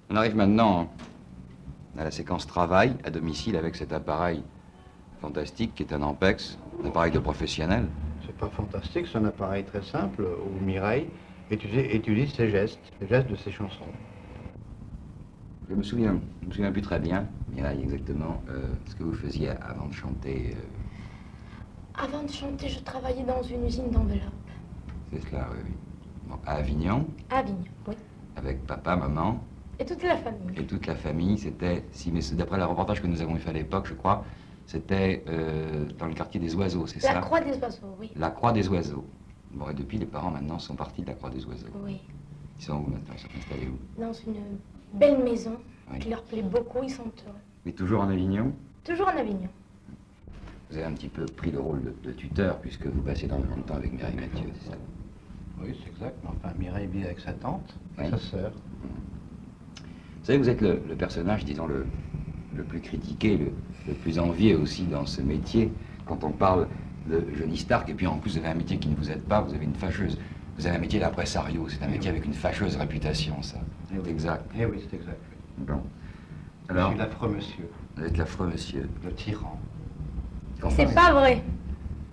On arrive maintenant à la séquence travail à domicile avec cet appareil fantastique qui est un Ampex, un appareil de professionnel. C'est pas fantastique, c'est un appareil très simple où Mireille étudie ses gestes, les gestes de ses chansons. Je me souviens plus très bien, Mireille, exactement, ce que vous faisiez avant de chanter. Avant de chanter, je travaillais dans une usine d'enveloppes. C'est cela, oui. Bon, à Avignon. À Avignon, oui. Avec papa, maman. Et toute la famille. Et toute la famille, c'était, mais d'après le reportage que nous avons fait à l'époque, je crois, c'était dans le quartier des Oiseaux, c'est ça? La Croix des Oiseaux, oui. La Croix des Oiseaux. Bon, et depuis, les parents maintenant sont partis de la Croix des Oiseaux. Oui. Ils sont où maintenant? Ils sont installés où? Dans une belle maison Oui. qui leur plaît beaucoup, ils sont heureux. Mais toujours en Avignon? Toujours en Avignon. Vous avez un petit peu pris le rôle de tuteur puisque vous passez énormément de temps avec Mireille Mathieu, c'est ça? Oui, c'est exact. Mais enfin, Mireille vit avec sa tante, Oui. sa sœur. Vous savez, vous êtes le personnage, disons, le plus critiqué, le plus envié aussi dans ce métier, quand on parle de Johnny Stark, et puis en plus vous avez un métier qui ne vous aide pas, vous avez une fâcheuse. Vous avez un métier d'impresario, c'est un métier avec une fâcheuse réputation, ça. Eh oui. Exact. Eh oui, c'est exact. Oui. Bon. Je Alors, suis l'affreux monsieur, vous êtes l'affreux monsieur. le tyran. C'est pas vrai.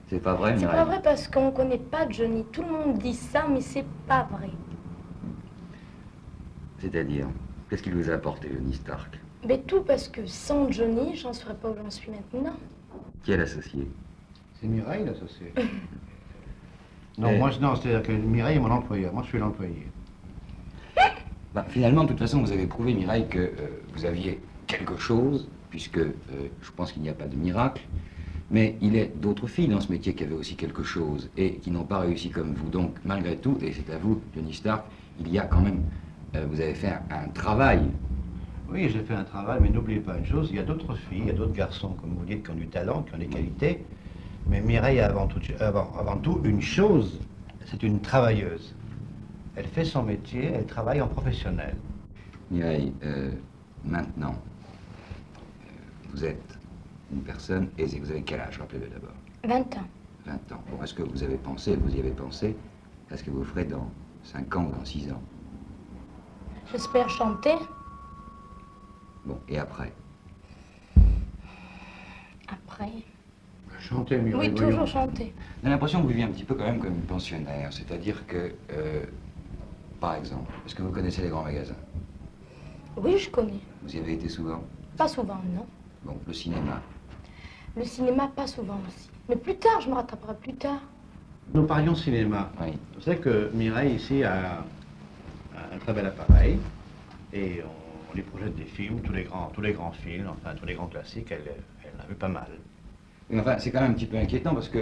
C'est pas vrai, C'est Mireille? pas vrai parce qu'on connaît pas Johnny. Tout le monde dit ça, mais c'est pas vrai. C'est-à-dire, qu'est-ce qu'il vous a apporté, Johnny Stark? Mais tout parce que sans Johnny, j'en serais pas où j'en suis maintenant. Qui est l'associé? C'est Mireille, l'associé. Non, moi, non, c'est-à-dire que Mireille est mon employeur. Moi, je suis l'employé. Bah, finalement, de toute façon, vous avez prouvé, Mireille, que vous aviez quelque chose, puisque je pense qu'il n'y a pas de miracle, mais il est d'autres filles dans ce métier qui avaient aussi quelque chose et qui n'ont pas réussi comme vous. Donc, malgré tout, et c'est à vous, Johnny Stark, il y a quand même, vous avez fait un travail. Oui, j'ai fait un travail, mais n'oubliez pas une chose, il y a d'autres filles, il y a d'autres garçons, comme vous dites, qui ont du talent, qui ont des qualités, mais Mireille a avant tout une chose, c'est une travailleuse. Elle fait son métier, elle travaille en professionnel. Mireille, maintenant, vous êtes une personne aisée. Vous avez quel âge, rappelez-le d'abord? 20 ans. 20 ans. Bon, est-ce que vous avez pensé, vous y avez pensé, à ce que vous ferez dans 5 ans ou dans 6 ans? J'espère chanter. Bon, et après? Après. Chanter, Mireille, Oui, voyons. toujours chanter. On a l'impression que vous vivez un petit peu quand même comme une pensionnaire. C'est-à-dire que, par exemple, est-ce que vous connaissez les grands magasins? Oui, je connais. Vous y avez été souvent? Pas souvent, non. Bon, le cinéma. Le cinéma, pas souvent aussi. Mais plus tard, je me rattraperai plus tard. Nous parlions cinéma. Oui. Vous savez que Mireille, ici, a un très bel appareil, et on lui projette des films, tous les grands films, enfin, tous les grands classiques, elle en a vu pas mal. Mais enfin, c'est quand même un petit peu inquiétant parce que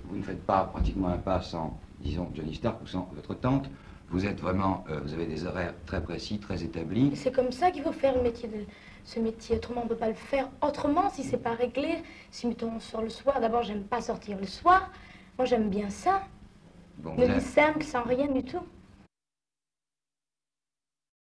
vous ne faites pas pratiquement un pas sans, disons, Johnny Stark ou sans votre tante. Vous êtes vraiment, vous avez des horaires très précis, très établis. C'est comme ça qu'il faut faire le métier ce métier. Autrement, on ne peut pas le faire. Autrement, si c'est pas réglé, si mettons on sort le soir, d'abord, j'aime pas sortir le soir. Moi, j'aime bien ça. Bon, Me simple, sans rien du tout.